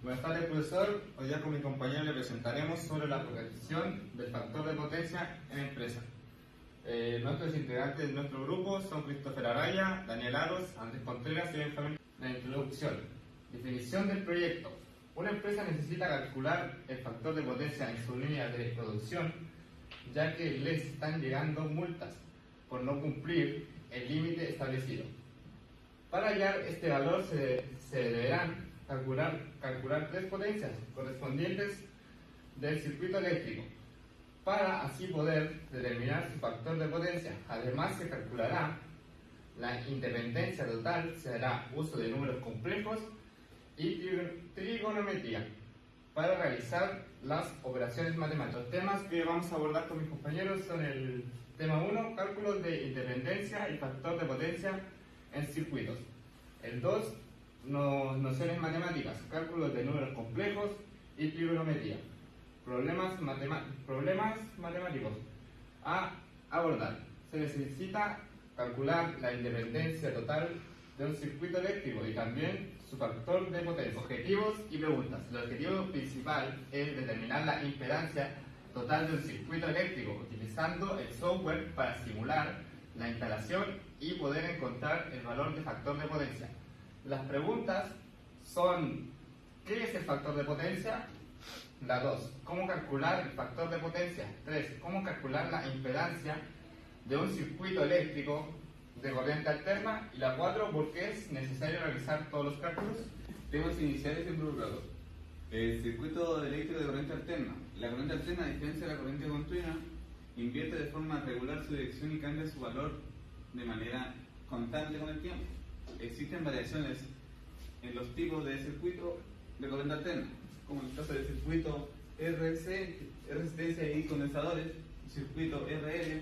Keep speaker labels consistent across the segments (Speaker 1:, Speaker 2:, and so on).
Speaker 1: Buenas tardes, profesor. Hoy día con mi compañero le presentaremos sobre la corrección del factor de potencia en empresa. Nuestros integrantes de nuestro grupo son Christopher Araya, Daniel Aros, Andrés Contreras y Benjamín. La introducción. Definición del proyecto. Una empresa necesita calcular el factor de potencia en su línea de producción, ya que les están llegando multas por no cumplir el límite establecido. Para hallar este valor se deberán calcular tres potencias correspondientes del circuito eléctrico, para así poder determinar su factor de potencia. Además, se calculará la independencia total, se hará uso de números complejos y trigonometría para realizar las operaciones matemáticas. Los temas que vamos a abordar con mis compañeros son el tema 1, cálculos de independencia y factor de potencia en circuitos. El 2, nociones matemáticas, cálculos de números complejos y trigonometría. Problemas matemáticos a abordar. Se necesita calcular la independencia total de un circuito eléctrico y también su factor de potencia. Objetivos y preguntas. El objetivo principal es determinar la impedancia total de un circuito eléctrico utilizando el software para simular la instalación y poder encontrar el valor de factor de potencia. Las preguntas son: ¿qué es el factor de potencia? La 2, ¿cómo calcular el factor de potencia? 3, ¿cómo calcular la impedancia de un circuito eléctrico de corriente alterna? Y la 4, ¿por qué es necesario realizar todos los cálculos?
Speaker 2: Temas iniciales involucrados. El circuito eléctrico de corriente alterna. La corriente alterna, a diferencia de la corriente continua, invierte de forma regular su dirección y cambia su valor de manera constante con el tiempo. Existen variaciones en los tipos de circuito de corriente alterna, como en el caso del circuito RC, resistencia y condensadores, circuito RL,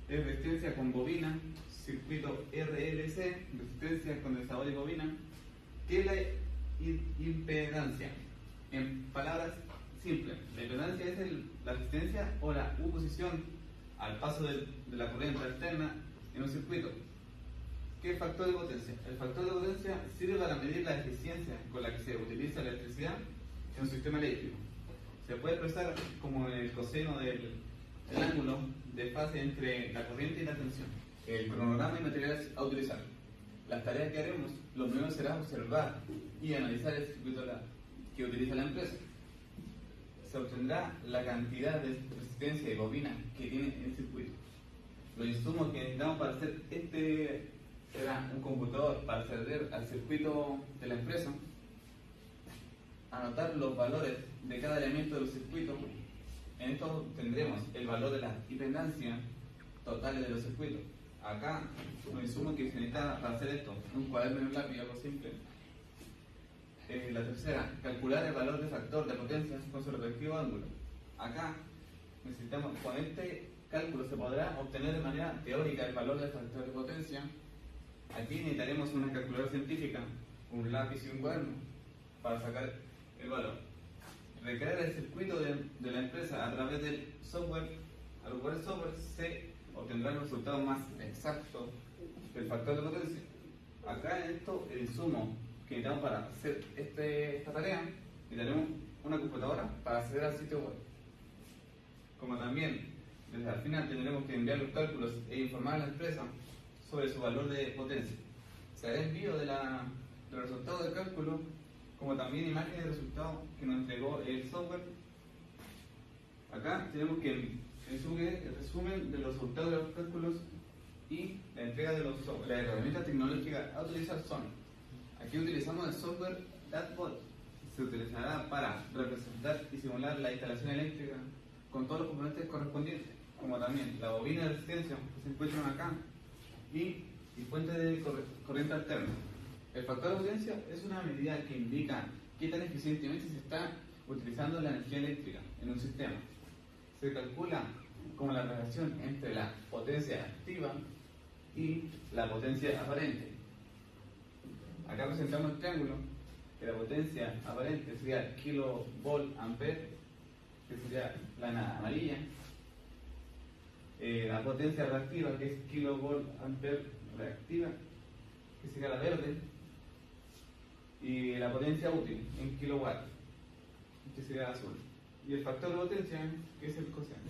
Speaker 2: resistencia con bobina, circuito RLC, resistencia, condensador y bobina. ¿Qué es la impedancia? En palabras simples, la impedancia es la resistencia o la oposición al paso de la corriente alterna en un circuito. ¿Qué es el factor de potencia? El factor de potencia sirve para medir la eficiencia con la que se utiliza la electricidad en un sistema eléctrico. Se puede expresar como el coseno del ángulo de fase entre la corriente y la tensión. El cronograma y materiales a utilizar. Las tareas que haremos, lo primero será observar y analizar el circuito que utiliza la empresa. Se obtendrá la cantidad de resistencia y bobina que tiene el circuito. Los insumos que necesitamos para hacer será un computador para acceder al circuito de la empresa, anotar los valores de cada elemento del circuito. En esto tendremos el valor de la impedancia total de los circuitos. Acá los insumos que se necesita para hacer esto: un cuaderno y un lápiz, algo simple. La tercera, calcular el valor de factor de potencia con su respectivo ángulo. Acá necesitamos, con este cálculo se podrá obtener de manera teórica el valor del factor de potencia. Aquí necesitaremos una calculadora científica, un lápiz y un cuaderno para sacar el valor. Recrear el circuito de la empresa a través del software. Al ocupar el software se obtendrá el resultado más exacto del factor de potencia. Acá en esto, el insumo que necesitamos para hacer esta tarea, necesitaremos una computadora para acceder al sitio web. Como también, desde al final tendremos que enviar los cálculos e informar a la empresa sobre su valor de potencia. Se hará envío de los resultados del cálculo, como también imágenes de resultados que nos entregó el software. Acá tenemos que el resumen de los resultados de los cálculos y la entrega de los software. Las herramientas tecnológicas a utilizar son: aquí utilizamos el software DATBot. Se utilizará para representar y simular la instalación eléctrica con todos los componentes correspondientes, como también la bobina de resistencia que se encuentran acá y fuente de corriente alterna. El factor de potencia es una medida que indica qué tan eficientemente se está utilizando la energía eléctrica en un sistema. Se calcula como la relación entre la potencia activa y la potencia aparente. Acá presentamos el triángulo, que la potencia aparente sería kilovolt ampere, que sería la amarilla. La potencia reactiva, que es kilovolt ampere reactiva, que sería la verde. Y la potencia útil en kilowatts, que sería azul. Y el factor de potencia, que es el cociente.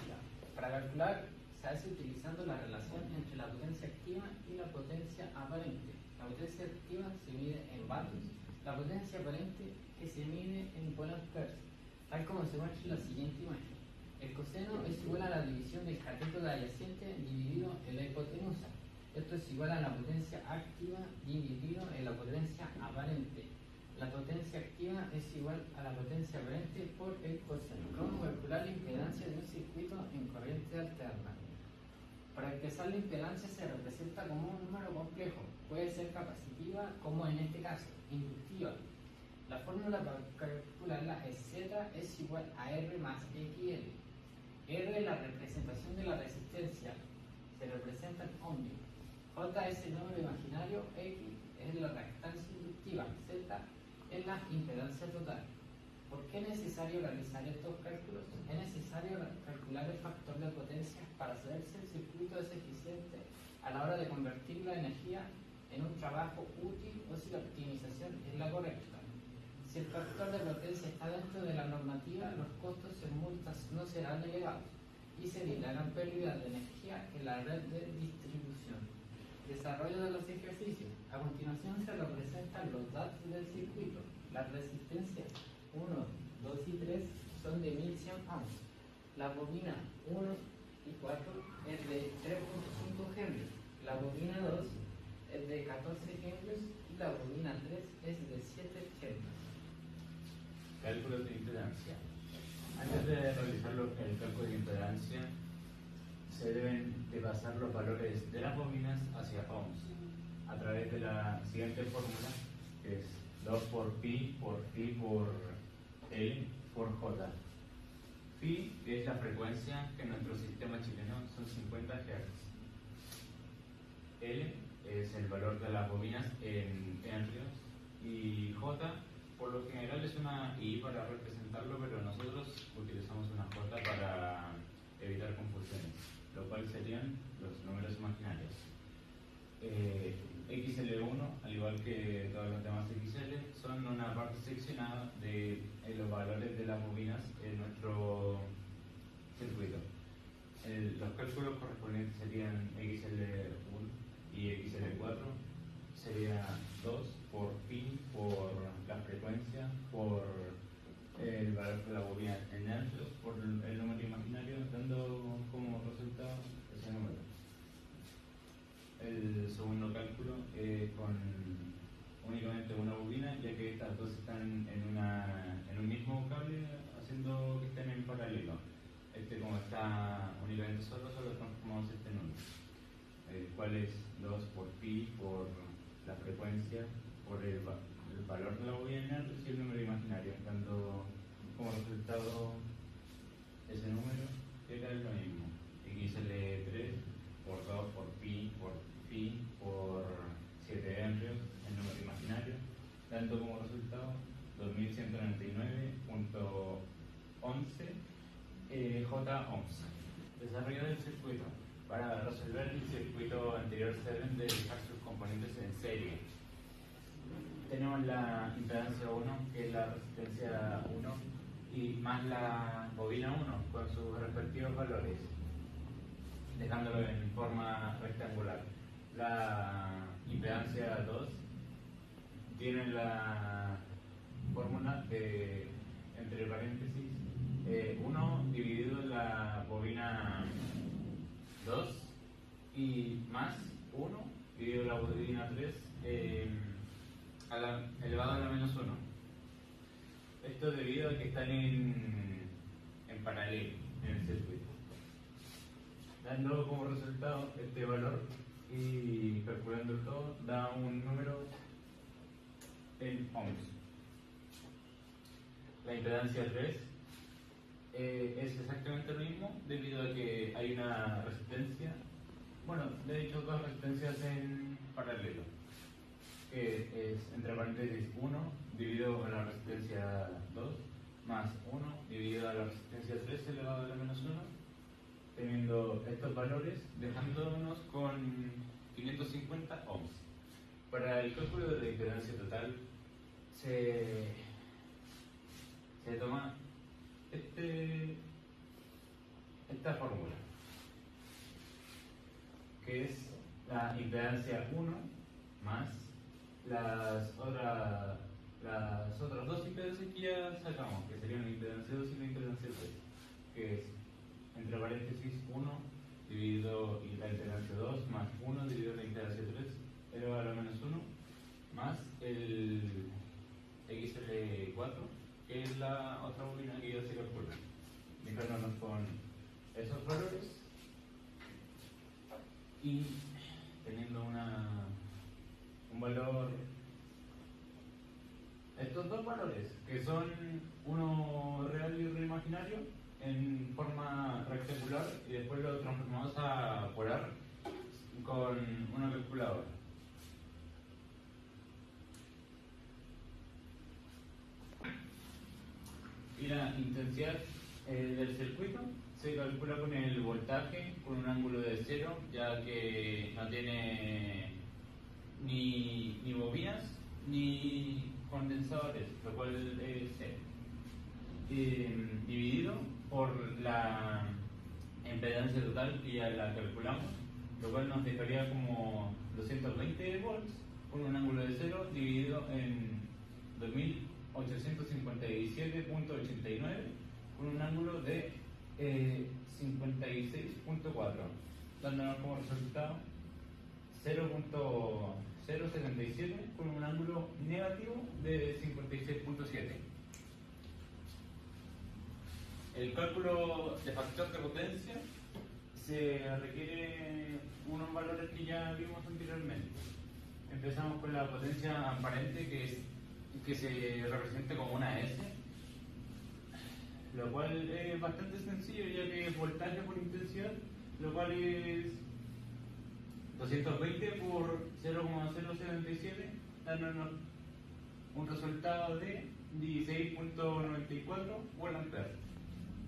Speaker 3: Para calcular se hace utilizando la relación entre la potencia activa y la potencia aparente. La potencia activa se mide en vatios, la potencia aparente que se mide en volamperes, tal como se muestra en la siguiente imagen. El coseno es igual a la división del cateto de adyacente dividido en la hipotenusa. Esto es igual a la potencia activa dividido en la potencia aparente. La potencia activa es igual a la potencia aparente por el coseno. ¿Cómo calcular la impedancia de un circuito en corriente alterna? Para expresar la impedancia se representa como un número complejo. Puede ser capacitiva, como en este caso, inductiva. La fórmula para calcularla es Z es igual a R más XL. R es la representación de la resistencia, se representa en ohmio. J es el número imaginario, X es la reactancia inductiva, Z es la impedancia total. ¿Por qué es necesario realizar estos cálculos? Es necesario calcular el factor de potencia para saber si el circuito es eficiente a la hora de convertir la energía en un trabajo útil o si la optimización es la correcta. Si el factor de potencia está dentro de la normativa, los costos en multas no serán elevados y se evitarán pérdidas de energía en la red de distribución. Desarrollo de los ejercicios. A continuación se representan los datos del circuito. Las resistencias 1, 2 y 3 son de 1100 ohms. La bobina 1 y 4 es de 3.5 Henry. La bobina 2 es de 14 Henry y la bobina 3 es de 7 Henry.
Speaker 4: Cálculos de impedancia. Antes de realizar el cálculo de impedancia, se deben de pasar los valores de las bobinas hacia ohms a través de la siguiente fórmula, que es 2 por pi por phi por L por J. Phi es la frecuencia que en nuestro sistema chileno son 50 Hz. L es el valor de las bobinas en henrios y J por lo general es una I para representarlo, pero nosotros utilizamos una J para evitar confusiones, lo cual serían los números imaginarios. XL1, al igual que todos los demás XL, son una parte seccionada de los valores de las bobinas en nuestro circuito. Los cálculos correspondientes serían XL1 y XL4, sería 2 por pi por la frecuencia, por el valor de la bobina en hercios, por el número imaginario, dando como resultado ese número. El segundo cálculo con únicamente una bobina, ya que estas dos están en un mismo cable, haciendo que estén en paralelo. Como está únicamente solo transformamos este número, el cual es 2 por pi por la frecuencia, por el valor de la bobina en hercios y el número imaginario, dando como resultado ese número, que era lo mismo, XL3 por 2 por pi por phi por 7 hercios, el número imaginario, dando como resultado 2199.11 J ohms. Desarrollo del circuito. Para resolver el circuito anterior se deben de dejar sus componentes en serie. Tenemos la impedancia 1, que es la resistencia 1, y más la bobina 1 con sus respectivos valores, dejándolo en forma rectangular. La impedancia 2 tiene la fórmula de, entre paréntesis, 1 dividido en la bobina 2 y más 1 dividido en la bobina 3 elevado a la menos 1. Esto debido a que están en paralelo en el circuito, dando como resultado este valor y calculando todo da un número en ohms. La impedancia 3 es exactamente lo mismo, debido a que hay una resistencia, bueno, de hecho dos resistencias en paralelo, que es entre paréntesis 1 dividido a la resistencia 2 más 1 dividido a la resistencia 3 elevado a la menos 1, teniendo estos valores, dejándonos con 550 ohms. Para el cálculo de la impedancia total se toma esta fórmula, que es la impedancia 1 más las otras dos impedancias que ya sacamos, que serían la impedancia 2 y la impedancia 3, que es entre paréntesis 1 dividido y la impedancia 2 más 1 dividido la impedancia 3 elevado a la menos 1 más el XL4, que es la otra bobina que ya se calcula. Fijándonos con esos valores y teniendo un valor, estos dos valores que son uno real y otro imaginario en forma rectangular, y después lo transformamos a polar con una calculadora. Y la intensidad del circuito se calcula con el voltaje con un ángulo de 0, ya que no tiene ni bobinas ni condensadores, lo cual es 0. Dividido por la impedancia total, que ya la calculamos, lo cual nos dejaría como 220 volts con un ángulo de 0 dividido en 2857.89 con un ángulo de 56.4, dándonos como resultado 0.077 con un ángulo negativo de 56.7. El cálculo de factor de potencia se requiere unos valores que ya vimos anteriormente. Empezamos con la potencia aparente, que se representa como una S, lo cual es bastante sencillo, ya que voltaje por intensidad, lo cual es 220 por 0,077, dándonos un resultado de 16.94 volt-ampere.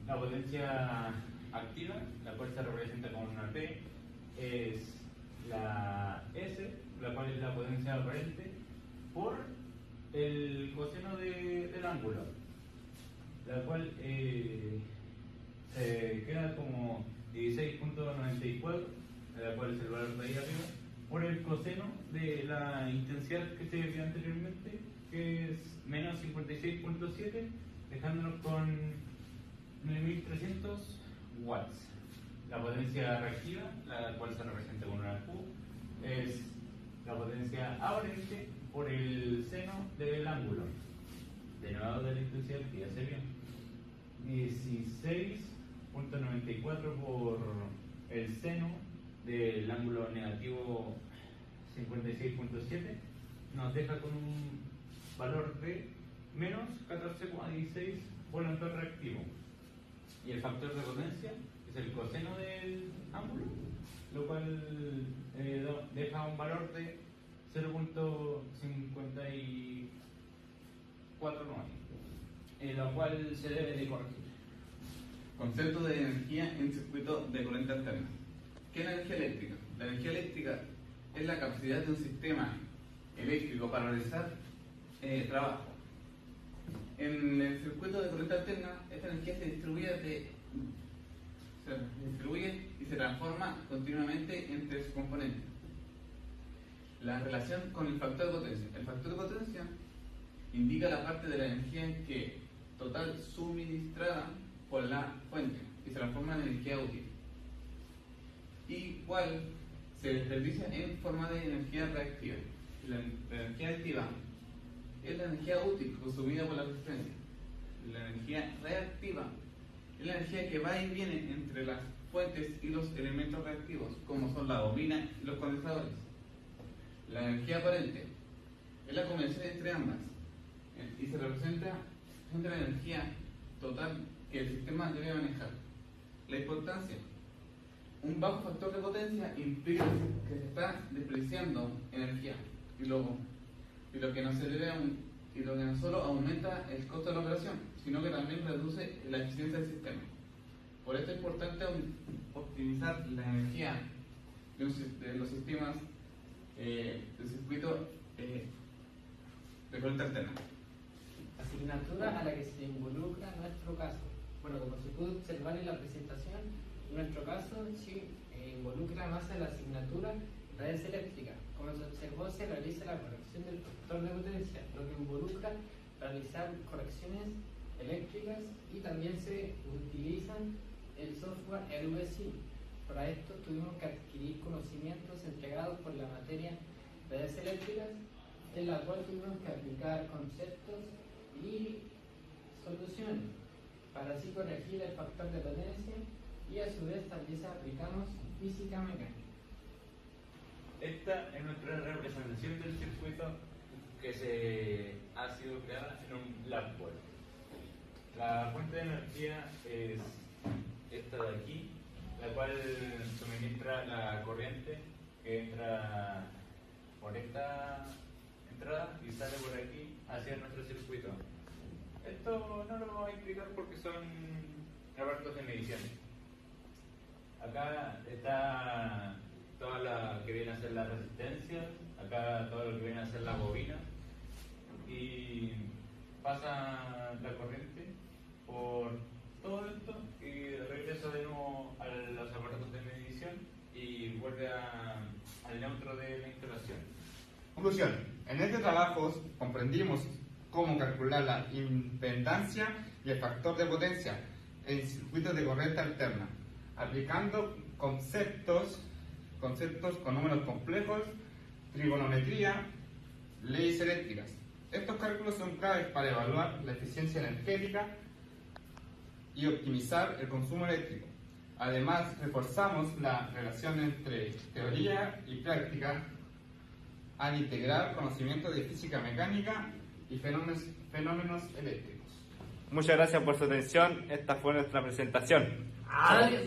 Speaker 4: La potencia activa, la cual se representa con una P, es la S, la cual es la potencia aparente, por el coseno del ángulo, la cual se queda como 16.94, la cual es el valor de ahí arriba, por el coseno de la intensidad que se vio anteriormente, que es menos 56.7, dejándonos con 9300 watts. La potencia reactiva, la cual se representa con una Q, es la potencia aparente por el seno del ángulo, derivado de la intensidad que ya se vio. 16.94 por el seno del ángulo negativo 56.7 nos deja con un valor de menos 14,16 volt-ampere reactivo. Y el factor de potencia es el coseno del ángulo, lo cual deja un valor de 0.54, lo cual se debe de corregir.
Speaker 2: Concepto de energía en circuito de corriente alterna. ¿Qué es la energía eléctrica? La energía eléctrica es la capacidad de un sistema eléctrico para realizar trabajo. En el circuito de corriente alterna, esta energía se distribuye y se transforma continuamente entre sus componentes. La relación con el factor de potencia. El factor de potencia indica la parte de la energía que total suministrada por la fuente y se transforma en energía útil, igual se desperdicia en forma de energía reactiva. La energía activa es la energía útil consumida por la resistencia. La energía reactiva es la energía que va y viene entre las fuentes y los elementos reactivos, como son la bobina y los condensadores. La energía aparente es la combinación entre ambas y se representa entre la energía total que el sistema debe manejar. La importancia: un bajo factor de potencia implica que se está desperdiciando energía y lo que no solo aumenta el costo de la operación, sino que también reduce la eficiencia del sistema. Por esto es importante optimizar la energía de los sistemas del circuito de corriente alterna.
Speaker 3: asignatura a la que se involucra nuestro caso. Bueno, como se pudo observar en la presentación, nuestro caso sí involucra más a la asignatura redes eléctricas. Como se observó, se realiza la corrección del factor de potencia, lo que involucra realizar correcciones eléctricas y también se utilizan el software LVC. Para esto tuvimos que adquirir conocimientos entregados por la materia redes eléctricas, en la cual tuvimos que aplicar conceptos y soluciones para así corregir el factor de potencia, y a su vez también aplicamos física mecánica.
Speaker 4: Esta es nuestra representación del circuito que ha sido creada en un lapboard. La fuente de energía es esta de aquí, la cual suministra la corriente que entra por esta entrada y sale por aquí hacia nuestro circuito. Esto no lo vamos a explicar porque son apartados de medición. Acá está toda la que viene a ser la resistencia, acá todo lo que viene a ser la bobina, y pasa la corriente por todo esto y regresa de nuevo a los aparatos de medición y vuelve al neutro de la instalación.
Speaker 1: Conclusión. En este trabajo comprendimos cómo calcular la impedancia y el factor de potencia en circuitos de corriente alterna, aplicando conceptos con números complejos, trigonometría, leyes eléctricas. Estos cálculos son claves para evaluar la eficiencia energética y optimizar el consumo eléctrico. Además, reforzamos la relación entre teoría y práctica al integrar conocimientos de física mecánica y fenómenos eléctricos. Muchas gracias por su atención. Esta fue nuestra presentación.
Speaker 3: Adiós.